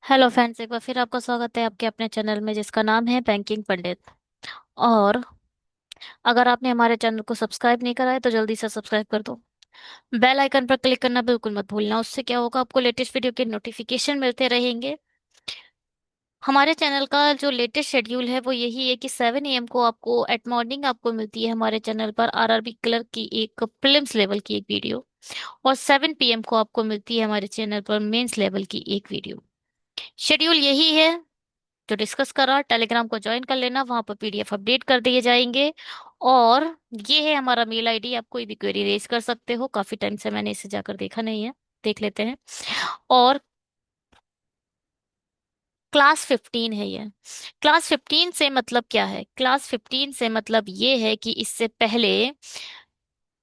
Hello friends, एक बार फिर आपका स्वागत है आपके अपने चैनल में जिसका नाम है बैंकिंग पंडित। और अगर आपने हमारे चैनल को सब्सक्राइब नहीं करा है तो जल्दी से सब्सक्राइब कर दो। बेल आइकन पर क्लिक करना बिल्कुल मत भूलना, उससे क्या होगा, आपको लेटेस्ट वीडियो के नोटिफिकेशन मिलते रहेंगे। हमारे चैनल का जो लेटेस्ट शेड्यूल है वो यही है कि 7 AM को आपको एट मॉर्निंग आपको मिलती है हमारे चैनल पर आरआरबी क्लर्क की एक प्रीलिम्स लेवल की एक वीडियो। और 7 PM को आपको मिलती है हमारे चैनल पर मेंस लेवल की एक वीडियो। शेड्यूल यही है जो डिस्कस करा। टेलीग्राम को ज्वाइन कर लेना, वहां पर पीडीएफ अपडेट कर दिए जाएंगे। और ये है हमारा मेल आईडी, आप कोई भी क्वेरी रेज कर सकते हो। काफी टाइम से मैंने इसे जाकर देखा नहीं है, देख लेते हैं। और क्लास 15 है ये। क्लास 15 से मतलब क्या है? क्लास 15 से मतलब ये है कि इससे पहले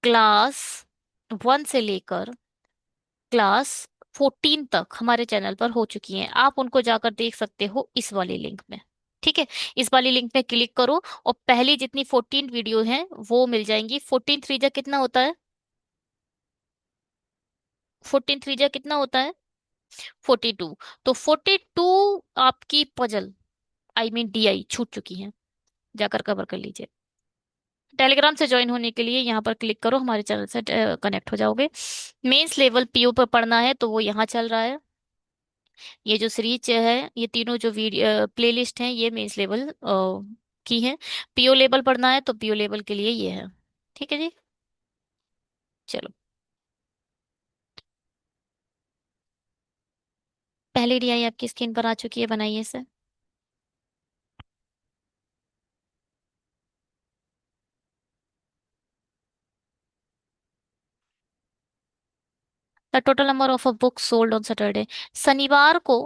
क्लास 1 से लेकर क्लास 14 तक हमारे चैनल पर हो चुकी हैं। आप उनको जाकर देख सकते हो इस वाली लिंक में। ठीक है, इस वाली लिंक में क्लिक करो और पहली जितनी 14 वीडियो हैं वो मिल जाएंगी। 14 थ्री जा कितना होता है? 14 थ्री जा कितना होता है? 42। तो 42 आपकी पजल, आई मीन डीआई छूट चुकी हैं। जाकर कवर कर लीजिए। टेलीग्राम से ज्वाइन होने के लिए यहाँ पर क्लिक करो, हमारे चैनल से कनेक्ट हो जाओगे। मेंस लेवल पीओ पर पढ़ना है तो वो यहाँ चल रहा है। ये जो सीरीज है, ये तीनों जो वीडियो प्लेलिस्ट हैं ये मेंस लेवल की है। पीओ लेवल पढ़ना है तो पीओ लेवल के लिए ये है। ठीक है जी। चलो, पहली डीआई आपकी स्क्रीन पर आ चुकी है, बनाइए इसे। The total number of a book sold on Saturday. शनिवार को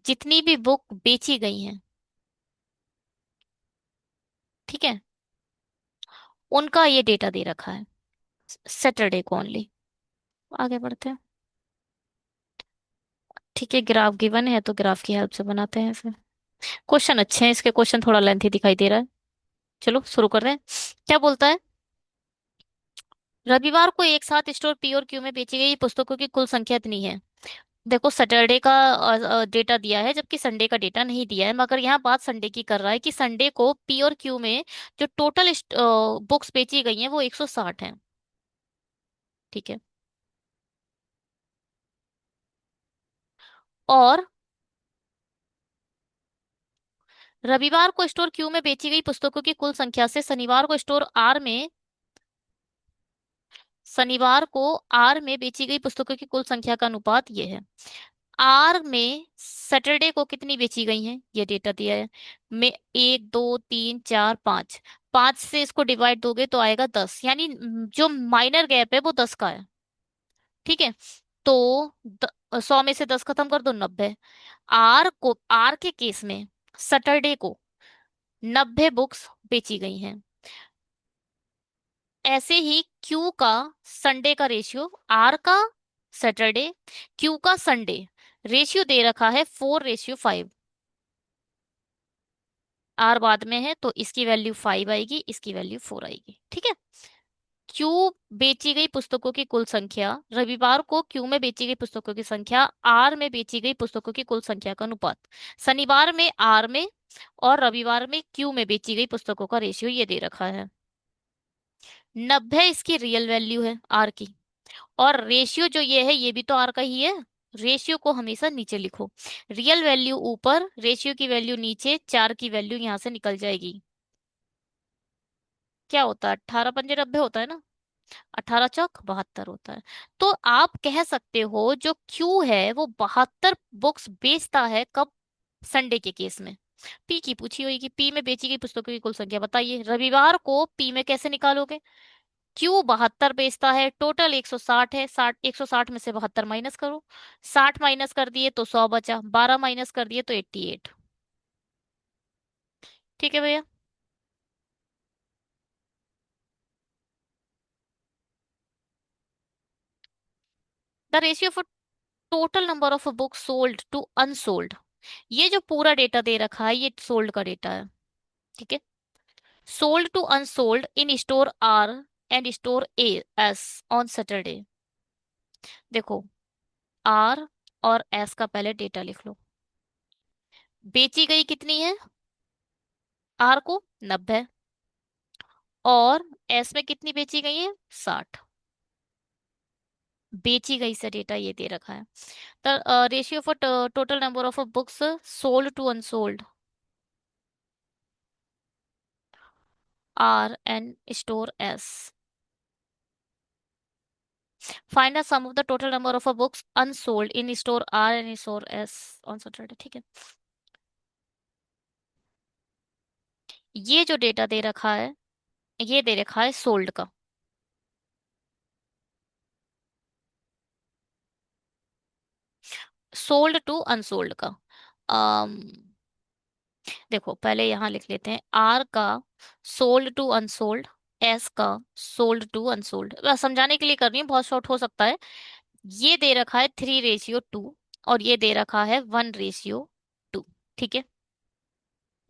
जितनी भी बुक बेची गई हैं, ठीक है, उनका ये डेटा दे रखा है सैटरडे को ओनली। आगे बढ़ते हैं। ठीक है, ग्राफ गिवन है तो ग्राफ की हेल्प से बनाते हैं इसे। क्वेश्चन अच्छे हैं, इसके क्वेश्चन थोड़ा लेंथी दिखाई दे रहा है। चलो शुरू कर रहे हैं। क्या बोलता है? रविवार को एक साथ स्टोर पी और क्यू में बेची गई पुस्तकों की कुल संख्या इतनी है। देखो, सैटरडे का डेटा दिया है जबकि संडे का डेटा नहीं दिया है, मगर यहाँ बात संडे की कर रहा है कि संडे को पी और क्यू में जो टोटल बुक्स बेची गई हैं वो 160 हैं। ठीक है। और रविवार को स्टोर क्यू में बेची गई पुस्तकों की कुल संख्या से शनिवार को आर में बेची गई पुस्तकों की कुल संख्या का अनुपात ये है। आर में सैटरडे को कितनी बेची गई हैं ये डेटा दिया है। में 1 2 3 4 5, 5 से इसको डिवाइड दोगे तो आएगा 10, यानी जो माइनर गैप है वो 10 का है। ठीक है। तो 100 में से 10 खत्म कर दो, 90। आर के केस में सैटरडे को 90 बुक्स बेची गई हैं। ऐसे ही क्यू का संडे का रेशियो, आर का सैटरडे, क्यू का संडे, रेशियो दे रखा है 4:5। आर बाद में है तो इसकी वैल्यू 5 आएगी, इसकी वैल्यू 4 आएगी। ठीक है। क्यू बेची गई पुस्तकों की कुल संख्या, रविवार को क्यू में बेची गई पुस्तकों की संख्या आर में बेची गई पुस्तकों की कुल संख्या का अनुपात। शनिवार में आर में और रविवार में क्यू में बेची गई पुस्तकों का रेशियो ये दे रखा है। 90 इसकी रियल वैल्यू है आर की। और रेशियो जो ये है ये भी तो आर का ही है। रेशियो को हमेशा नीचे लिखो। रियल वैल्यू ऊपर, रेशियो की वैल्यू नीचे, चार की वैल्यू यहां से निकल जाएगी। क्या होता है? 18 पंजे 90 होता है ना। 18 चौक 72 होता है। तो आप कह सकते हो जो क्यू है वो 72 बुक्स बेचता है। कब? संडे के केस में। पी की पूछी हुई कि पी में बेची गई पुस्तकों की कुल संख्या बताइए। रविवार को पी में कैसे निकालोगे? क्यू 72 बेचता है, टोटल 160 है, 160 में से 72 माइनस करो। 60 माइनस कर दिए तो 100 बचा, 12 माइनस कर दिए तो 88। ठीक है भैया। The ratio of total number of books sold to unsold. ये जो पूरा डेटा दे रखा है ये सोल्ड का डेटा है। ठीक है। Sold to unsold in store R and store A S on Saturday. देखो, आर और एस का पहले डेटा लिख लो। बेची गई कितनी है? आर को 90, और एस में कितनी बेची गई है? 60। बेची गई से डेटा ये दे रखा है। तो ratio for total number of books sold to unsold, R N store S. Find the sum of the total number of books unsold in store R and store S on Saturday. ठीक है, ये जो data दे रखा है, ये दे रखा है सोल्ड का। सोल्ड टू अनसोल्ड का। अम देखो पहले यहां लिख लेते हैं, आर का सोल्ड टू अनसोल्ड, एस का सोल्ड टू अनसोल्ड। समझाने के लिए कर रही हूँ, बहुत शॉर्ट हो सकता है। ये दे रखा है 3:2, और ये दे रखा है 1:2। ठीक है,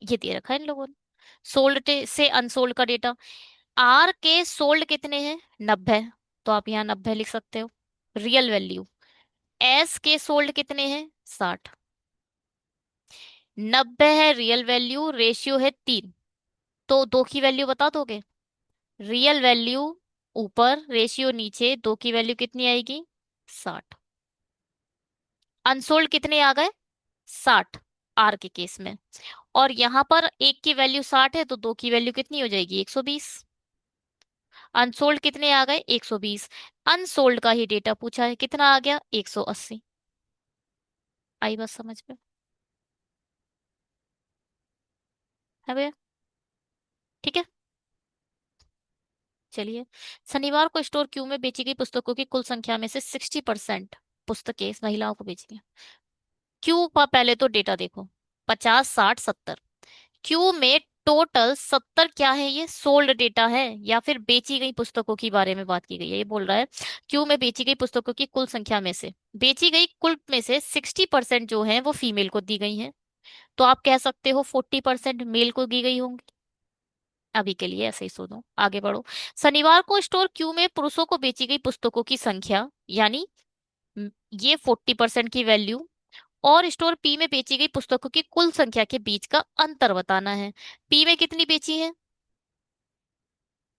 ये दे रखा है इन लोगों ने। सोल्ड से अनसोल्ड का डेटा। आर के सोल्ड कितने हैं? 90, तो आप यहाँ 90 लिख सकते हो, रियल वैल्यू। एस के सोल्ड कितने हैं? 60। 90 है रियल वैल्यू, रेशियो है 3, तो दो की वैल्यू बता दोगे? रियल वैल्यू ऊपर, रेशियो नीचे, दो की वैल्यू कितनी आएगी? 60। अनसोल्ड कितने आ गए? 60 आर के केस में। और यहां पर एक की वैल्यू 60 है, तो दो की वैल्यू कितनी हो जाएगी? 120। अनसोल्ड कितने आ गए? 120। अनसोल्ड का ही डेटा पूछा है, कितना आ गया? 180। आई बात समझ में? है भैया? ठीक है, चलिए। शनिवार को स्टोर क्यू में बेची गई पुस्तकों की कुल संख्या में से 60% पुस्तकें महिलाओं को बेची गई। क्यू का पहले तो डेटा देखो, 50, 60, 70। क्यू में टोटल 70 क्या है? ये सोल्ड डेटा है या फिर बेची गई पुस्तकों की बारे में बात की गई है? ये बोल रहा है क्यू में बेची गई पुस्तकों की कुल संख्या में से, बेची गई कुल में से 60% जो है वो फीमेल को दी गई है। तो आप कह सकते हो 40% मेल को दी गई होंगी। अभी के लिए ऐसे ही सुनो, आगे बढ़ो। शनिवार को स्टोर क्यू में पुरुषों को बेची गई पुस्तकों की संख्या, यानी म, ये 40% की वैल्यू, और स्टोर पी में बेची गई पुस्तकों की कुल संख्या के बीच का अंतर बताना है। पी में कितनी बेची है?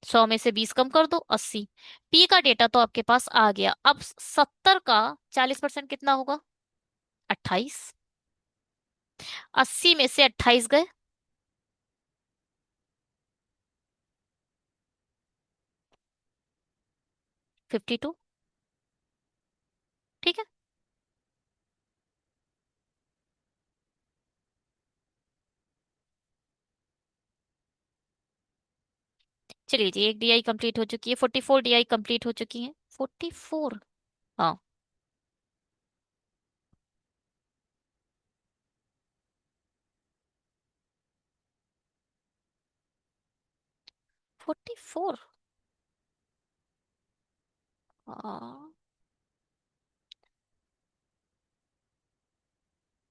100 में से 20 कम कर दो, 80। पी का डेटा तो आपके पास आ गया। अब 70 का 40% कितना होगा? 28। 80 में से 28 गए, 52। ठीक है, चलिए जी, एक डीआई कंप्लीट हो चुकी है, 44 डीआई कंप्लीट हो चुकी है। 44। हाँ, 44। हाँ,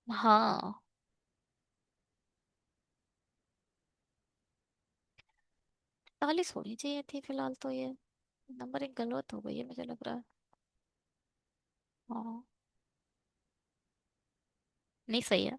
हाँ, 40 होनी चाहिए थी फिलहाल तो। ये नंबर एक गलत हो गई है मुझे लग रहा है। हाँ, नहीं सही है।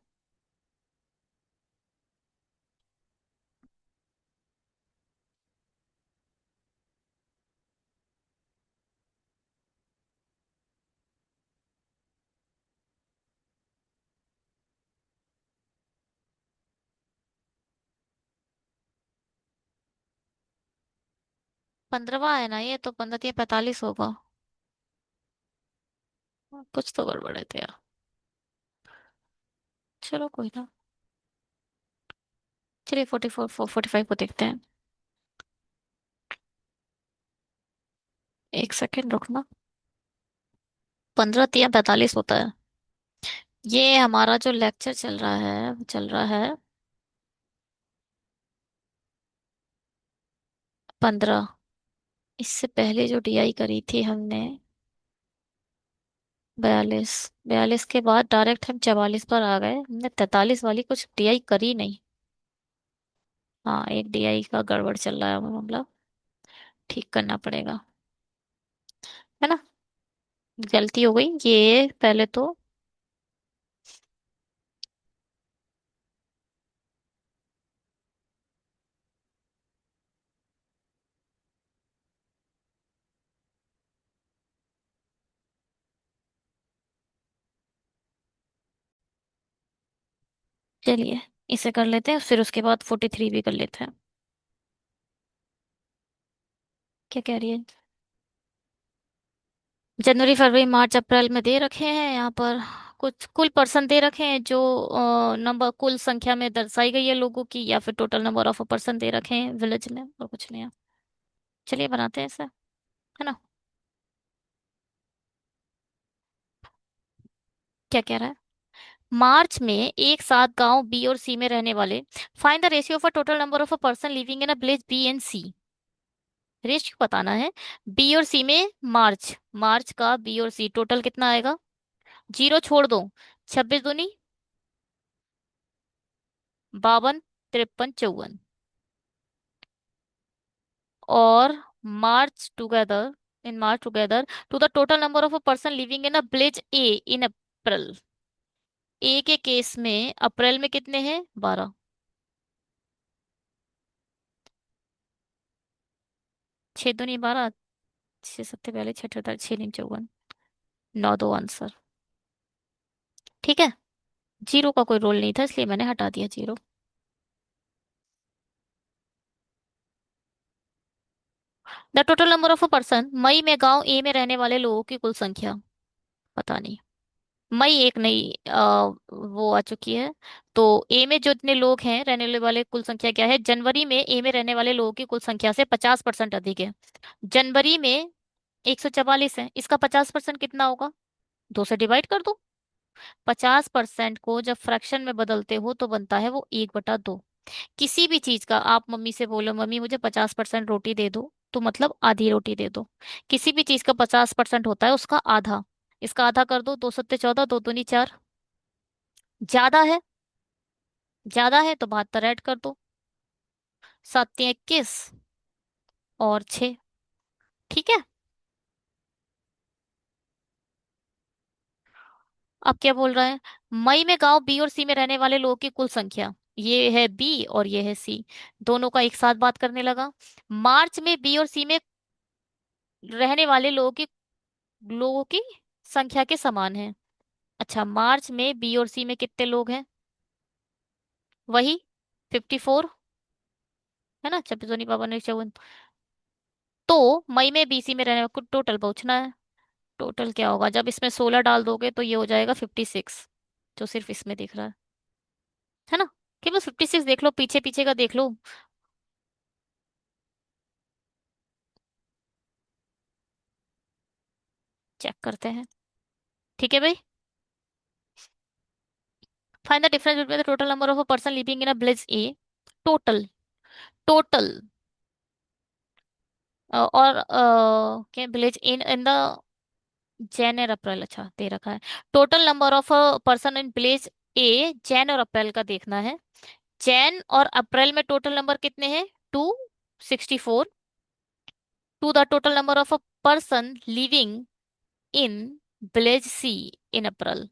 15वां है ना ये, तो 15 या 45 होगा। हाँ, कुछ तो गड़बड़ है तो यार। चलो कोई ना, चलिए 44 45 को देखते हैं। एक सेकेंड रुकना। 15 या 45 होता है। ये हमारा जो लेक्चर चल रहा है वो चल रहा है 15। इससे पहले जो डीआई करी थी हमने 42। 42 के बाद डायरेक्ट हम 44 पर आ गए, हमने 43 वाली कुछ डीआई करी नहीं। हाँ, एक डीआई का गड़बड़ चल रहा है मामला, ठीक करना पड़ेगा, है ना? गलती हो गई ये पहले तो। चलिए इसे कर लेते हैं, फिर उसके बाद 43 भी कर लेते हैं। क्या कह रही है? जनवरी फरवरी मार्च अप्रैल में दे रखे हैं यहाँ पर। कुछ कुल पर्सन दे रखे हैं जो नंबर कुल संख्या में दर्शाई गई है लोगों की, या फिर टोटल नंबर ऑफ पर्सन दे रखे हैं विलेज में, और कुछ नहीं है। चलिए बनाते हैं ऐसा, है ना? क्या कह रहा है? मार्च में एक साथ गांव बी और सी में रहने वाले, find the ratio of a total number of a person living in a village B and C. Ratio बताना है। बी और सी में मार्च, मार्च का बी और सी टोटल कितना आएगा? जीरो छोड़ दो। 26 दूनी 52, 53, 54। और March together, in March together to the total number of a person living in a village A in April. A के केस में अप्रैल में कितने हैं? 12। 6 दूनी 12, 6 7 पहले 6 6 6 3 54, 9 2 आंसर। ठीक है। जीरो का कोई रोल नहीं था इसलिए मैंने हटा दिया zero. The total number of a person मई में गांव ए में रहने वाले लोगों की कुल संख्या। पता नहीं। मई एक नई वो आ चुकी है। तो ए में जो इतने लोग हैं रहने वाले कुल संख्या क्या है? जनवरी में ए में रहने वाले लोगों की कुल संख्या से 50% अधिक है। जनवरी में 144 है, इसका 50% कितना होगा? 2 से डिवाइड कर दो। 50% को जब फ्रैक्शन में बदलते हो तो बनता है वो 1/2। किसी भी चीज का आप मम्मी से बोलो, मम्मी मुझे 50% रोटी दे दो, तो मतलब आधी रोटी दे दो। किसी भी चीज का 50% होता है उसका आधा। इसका आधा कर दो, 2 सत्ते 14, 2 दूनी 4। ज्यादा है, ज्यादा है तो 72 ऐड कर दो। 7 3 21 और 6। ठीक है। अब क्या बोल रहा है? मई में गांव बी और सी में रहने वाले लोगों की कुल संख्या, ये है बी और ये है सी, दोनों का एक साथ बात करने लगा। मार्च में बी और सी में रहने वाले लोगों की संख्या के समान है। अच्छा, मार्च में बी और सी में कितने लोग हैं? वही 54, है ना? 26 दूनी 52 1 54। तो मई में बीसी में रहने वाले टोटल पूछना है। टोटल क्या होगा? जब इसमें 16 डाल दोगे तो ये हो जाएगा 56, जो सिर्फ इसमें दिख रहा है ना? केवल 56 देख लो, पीछे पीछे का देख लो। चेक करते हैं। ठीक है भाई। Find the difference between the total number of a person living in a village A. Total, total और क्या village in in the Jan और अप्रैल, अच्छा दे रखा है। Total number of person in village A Jan और April का देखना है। जैन और अप्रैल में टोटल नंबर कितने हैं? 264। To the total number of a person living in village C in April.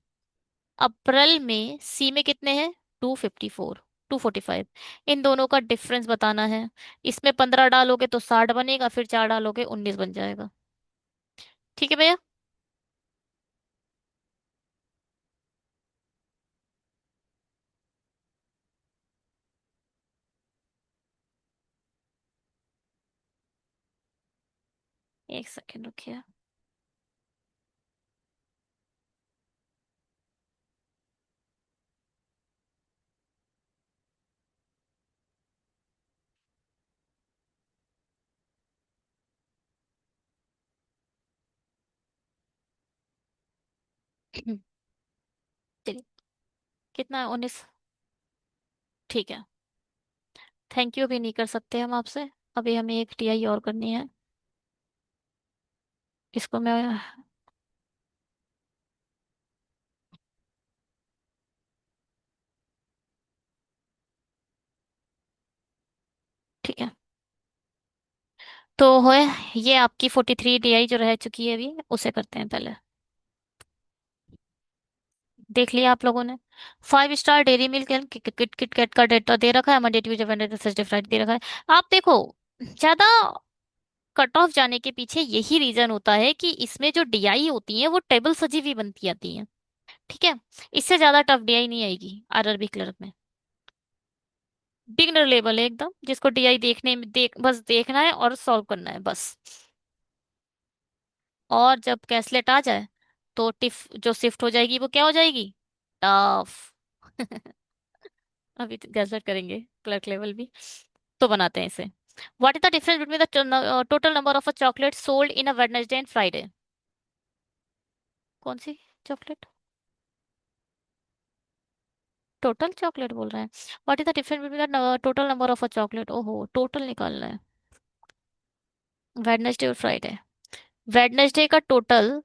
अप्रैल में सी में कितने हैं? 254, 245। इन दोनों का डिफरेंस बताना है। इसमें 15 डालोगे तो 60 बनेगा, फिर 4 डालोगे 19 बन जाएगा। ठीक है भैया। एक सेकेंड रुकिए। चलिए, कितना है? 19। ठीक है। थैंक यू भी नहीं कर सकते हम आपसे। अभी हमें एक टीआई और करनी है। इसको मैं, ठीक है। तो है, ये आपकी 43 टीआई जो रह चुकी है अभी, उसे करते हैं पहले। देख लिया आप लोगों ने। 5 star dairy milk and Kit Kit Kit Kat का डेटा दे रखा है, Monday Tuesday Wednesday Thursday Friday दे रखा है। आप देखो, ज्यादा कट ऑफ जाने के पीछे यही रीजन होता है कि इसमें जो डीआई होती है वो टेबल सजी हुई बनती आती है। ठीक है। इससे ज्यादा टफ डीआई नहीं आएगी आरआरबी क्लर्क में। बिगनर लेवल है एकदम, जिसको डीआई देखने में बस देखना है और सॉल्व करना है बस। और जब कैसलेट आ जाए तो टिफ जो शिफ्ट हो जाएगी वो क्या हो जाएगी? टफ। अभी कैसलेट करेंगे क्लर्क लेवल भी, तो बनाते हैं इसे। What is the difference between the total number of a chocolate sold in a Wednesday and Friday? कौन सी चॉकलेट? टोटल चॉकलेट बोल रहे हैं। What is the difference between the total number of a chocolate? ओहो, total निकालना है Wednesday और Friday. Wednesday का total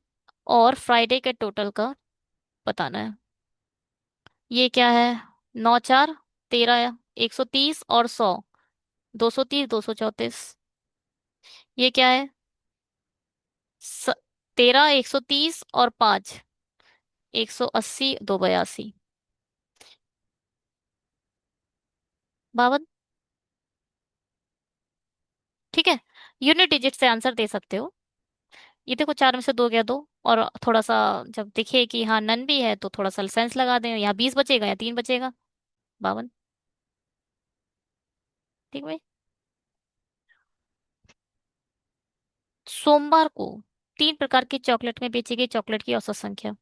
और फ्राइडे के टोटल का बताना है। ये क्या है? 9 4 13, 130 और 100, 230 234। ये क्या है? स, 13, 130 और 5, 180 282। बावन। ठीक है। यूनिट डिजिट से आंसर दे सकते हो। ये देखो, 4 में से 2 गया, 2। और थोड़ा सा जब दिखे कि हाँ नन भी है तो थोड़ा सा सेंस लगा दें, यहाँ 20 बचेगा या 3 बचेगा। 52। ठीक भाई। सोमवार को 3 प्रकार की चॉकलेट में बेची गई चॉकलेट की औसत संख्या।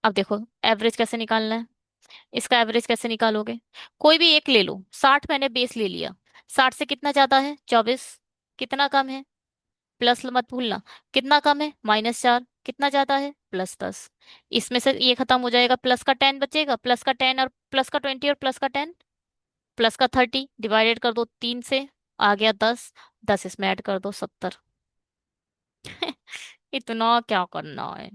अब देखो, एवरेज कैसे निकालना है। इसका एवरेज कैसे निकालोगे? कोई भी एक ले लो, 60 मैंने बेस ले लिया। 60 से कितना ज्यादा है? 24। कितना कम है? प्लस मत भूलना। कितना कम है? -4। कितना ज्यादा है? +10। इसमें से ये खत्म हो जाएगा, प्लस का 10 बचेगा, प्लस का 10 और प्लस का 20 और प्लस का 10, प्लस का 30 डिवाइडेड कर दो 3 से, आ गया 10। 10 इसमें ऐड कर दो, 70। इतना क्या करना है?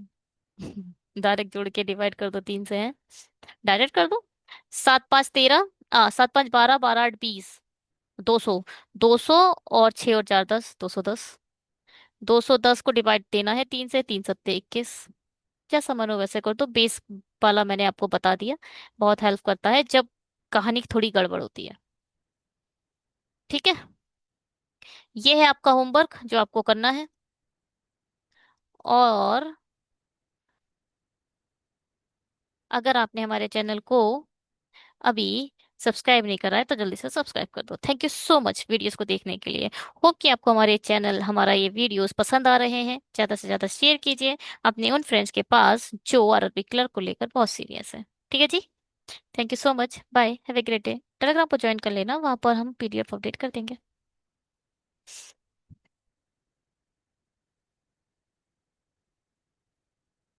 डायरेक्ट जोड़ के डिवाइड कर दो 3 से है। डायरेक्ट कर दो। 7 5 13, 7 5 12, 12 8 20, 200। 200 और 6 और 4 10, 210। 210 को डिवाइड देना है 3 से, 3 7 21। जैसा मन हो वैसे कर दो, बेस वाला मैंने आपको बता दिया। बहुत हेल्प करता है जब कहानी थोड़ी गड़बड़ होती है। ठीक है। ये है आपका होमवर्क जो आपको करना है। और अगर आपने हमारे चैनल को अभी सब्सक्राइब नहीं करा है तो जल्दी से सब्सक्राइब कर दो। Thank you so much videos को देखने के लिए। होप कि आपको हमारे चैनल, हमारा ये वीडियोस पसंद आ रहे हैं। ज्यादा से ज्यादा शेयर कीजिए अपने उन फ्रेंड्स के पास जो अरबी क्लर्क को लेकर बहुत सीरियस है। ठीक है जी। Thank you so much, bye, have a great day. Telegram पर ज्वाइन कर लेना, वहां पर हम पीडीएफ अपडेट कर देंगे।